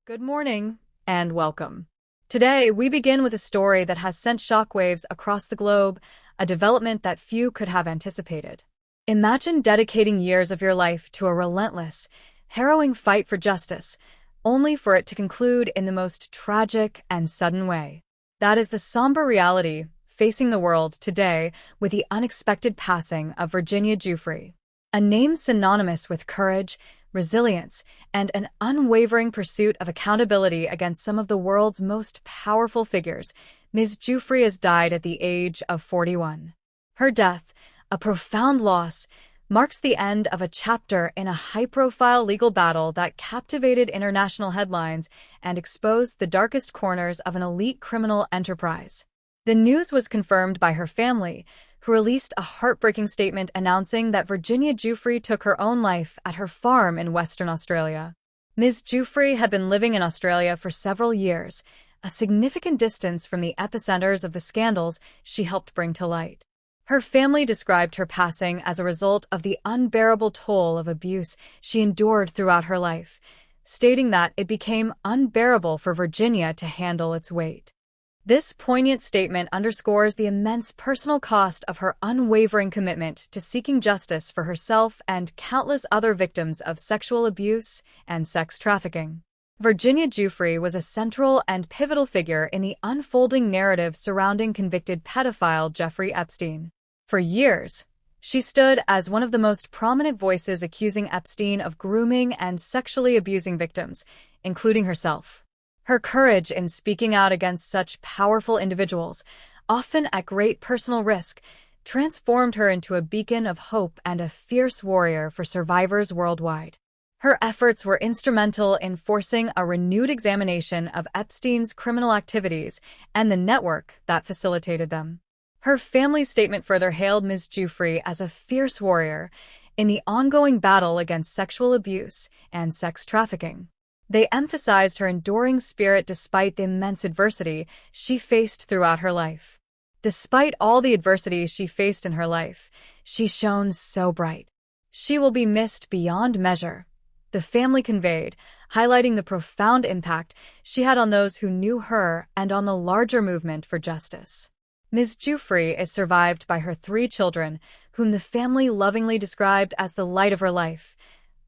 Good morning, and welcome. Today, we begin with a story that has sent shockwaves across the globe, a development that few could have anticipated. Imagine dedicating years of your life to a relentless, harrowing fight for justice, only for it to conclude in the most tragic and sudden way. That is the somber reality facing the world today with the unexpected passing of Virginia Giuffre. A name synonymous with courage, resilience, and an unwavering pursuit of accountability against some of the world's most powerful figures, Ms. Giuffre has died at the age of 41. Her death, a profound loss, marks the end of a chapter in a high-profile legal battle that captivated international headlines and exposed the darkest corners of an elite criminal enterprise. The news was confirmed by her family, who released a heartbreaking statement announcing that Virginia Giuffre took her own life at her farm in Western Australia. Ms. Giuffre had been living in Australia for several years, a significant distance from the epicenters of the scandals she helped bring to light. Her family described her passing as a result of the unbearable toll of abuse she endured throughout her life, stating that it became unbearable for Virginia to handle its weight. This poignant statement underscores the immense personal cost of her unwavering commitment to seeking justice for herself and countless other victims of sexual abuse and sex trafficking. Virginia Giuffre was a central and pivotal figure in the unfolding narrative surrounding convicted pedophile Jeffrey Epstein. For years, she stood as one of the most prominent voices accusing Epstein of grooming and sexually abusing victims, including herself. Her courage in speaking out against such powerful individuals, often at great personal risk, transformed her into a beacon of hope and a fierce warrior for survivors worldwide. Her efforts were instrumental in forcing a renewed examination of Epstein's criminal activities and the network that facilitated them. Her family's statement further hailed Ms. Giuffre as a fierce warrior in the ongoing battle against sexual abuse and sex trafficking. They emphasized her enduring spirit despite the immense adversity she faced throughout her life. Despite all the adversity she faced in her life, she shone so bright. She will be missed beyond measure, the family conveyed, highlighting the profound impact she had on those who knew her and on the larger movement for justice. Ms. Giuffre is survived by her 3 children, whom the family lovingly described as the light of her life,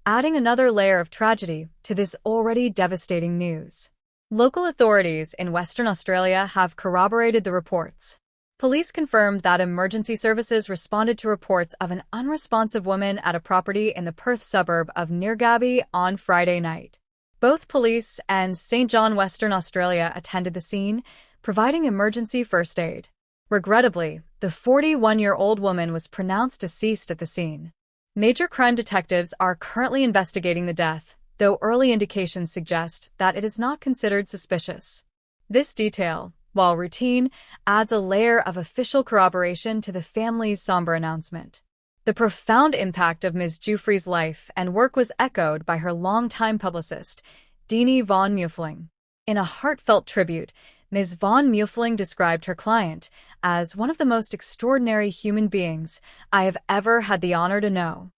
adding another layer of tragedy to this already devastating news. Local authorities in Western Australia have corroborated the reports. Police confirmed that emergency services responded to reports of an unresponsive woman at a property in the Perth suburb of Neergaby on Friday night. Both police and St. John Western Australia attended the scene, providing emergency first aid. Regrettably, the 41-year-old woman was pronounced deceased at the scene. Major crime detectives are currently investigating the death, though early indications suggest that it is not considered suspicious. This detail, while routine, adds a layer of official corroboration to the family's somber announcement. The profound impact of Ms. Giuffre's life and work was echoed by her longtime publicist, Dini von Mueffling. In a heartfelt tribute, Ms. von Mueffling described her client as one of the most extraordinary human beings I have ever had the honor to know.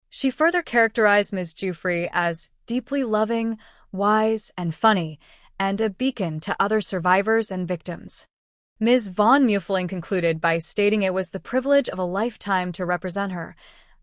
She further characterized Ms. Giuffre as deeply loving, wise, and funny, and a beacon to other survivors and victims. Ms. von Mueffling concluded by stating it was the privilege of a lifetime to represent her,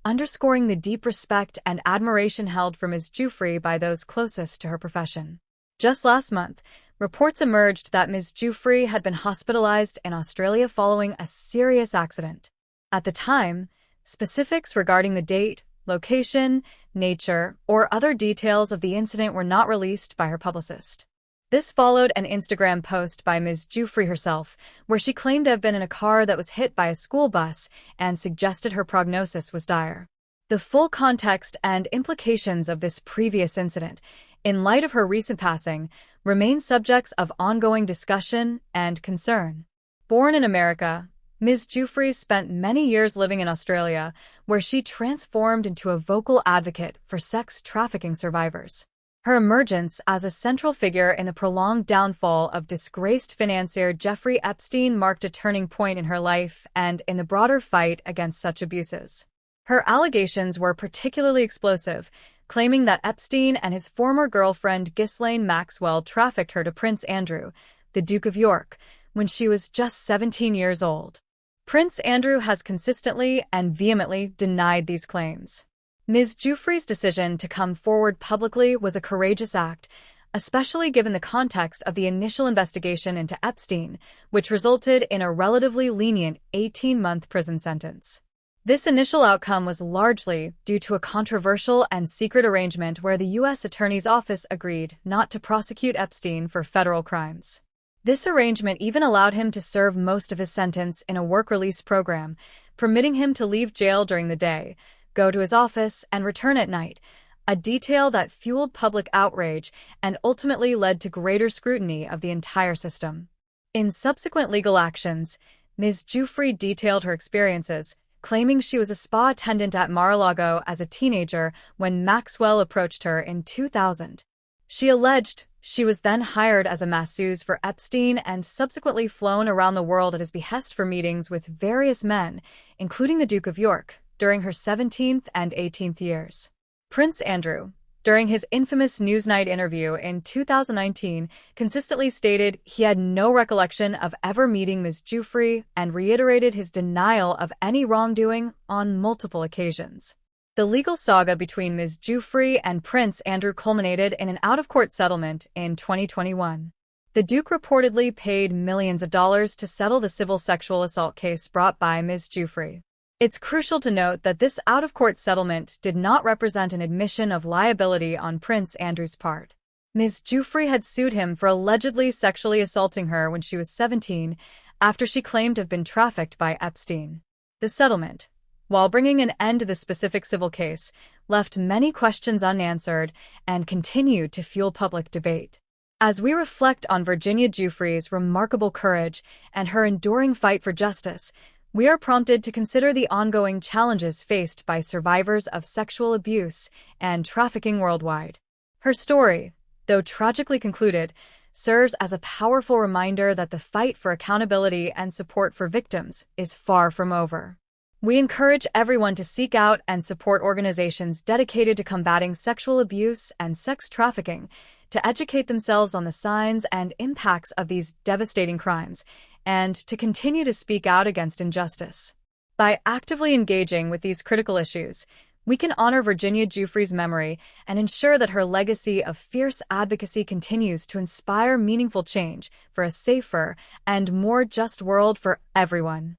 underscoring the deep respect and admiration held for Ms. Giuffre by those closest to her profession. Just last month, reports emerged that Ms. Giuffre had been hospitalized in Australia following a serious accident. At the time, specifics regarding the date, location, nature, or other details of the incident were not released by her publicist. This followed an Instagram post by Ms. Giuffre herself, where she claimed to have been in a car that was hit by a school bus and suggested her prognosis was dire. The full context and implications of this previous incident, in light of her recent passing, remain subjects of ongoing discussion and concern. Born in America, Ms. Giuffre spent many years living in Australia, where she transformed into a vocal advocate for sex trafficking survivors. Her emergence as a central figure in the prolonged downfall of disgraced financier Jeffrey Epstein marked a turning point in her life and in the broader fight against such abuses. Her allegations were particularly explosive, claiming that Epstein and his former girlfriend Ghislaine Maxwell trafficked her to Prince Andrew, the Duke of York, when she was just 17 years old. Prince Andrew has consistently and vehemently denied these claims. Ms. Giuffre's decision to come forward publicly was a courageous act, especially given the context of the initial investigation into Epstein, which resulted in a relatively lenient 18-month prison sentence. This initial outcome was largely due to a controversial and secret arrangement where the U.S. Attorney's Office agreed not to prosecute Epstein for federal crimes. This arrangement even allowed him to serve most of his sentence in a work release program, permitting him to leave jail during the day, go to his office, and return at night, a detail that fueled public outrage and ultimately led to greater scrutiny of the entire system. In subsequent legal actions, Ms. Giuffre detailed her experiences, claiming she was a spa attendant at Mar-a-Lago as a teenager when Maxwell approached her in 2000. She alleged she was then hired as a masseuse for Epstein and subsequently flown around the world at his behest for meetings with various men, including the Duke of York, during her 17th and 18th years. Prince Andrew, during his infamous Newsnight interview in 2019, consistently stated he had no recollection of ever meeting Ms. Giuffre and reiterated his denial of any wrongdoing on multiple occasions. The legal saga between Ms. Giuffre and Prince Andrew culminated in an out-of-court settlement in 2021. The Duke reportedly paid millions of dollars to settle the civil sexual assault case brought by Ms. Giuffre. It's crucial to note that this out-of-court settlement did not represent an admission of liability on Prince Andrew's part. Ms. Giuffre had sued him for allegedly sexually assaulting her when she was 17, after she claimed to have been trafficked by Epstein. The settlement, while bringing an end to the specific civil case, left many questions unanswered and continued to fuel public debate. As we reflect on Virginia Giuffre's remarkable courage and her enduring fight for justice, we are prompted to consider the ongoing challenges faced by survivors of sexual abuse and trafficking worldwide. Her story, though tragically concluded, serves as a powerful reminder that the fight for accountability and support for victims is far from over. We encourage everyone to seek out and support organizations dedicated to combating sexual abuse and sex trafficking, to educate themselves on the signs and impacts of these devastating crimes, and to continue to speak out against injustice. By actively engaging with these critical issues, we can honor Virginia Giuffre's memory and ensure that her legacy of fierce advocacy continues to inspire meaningful change for a safer and more just world for everyone.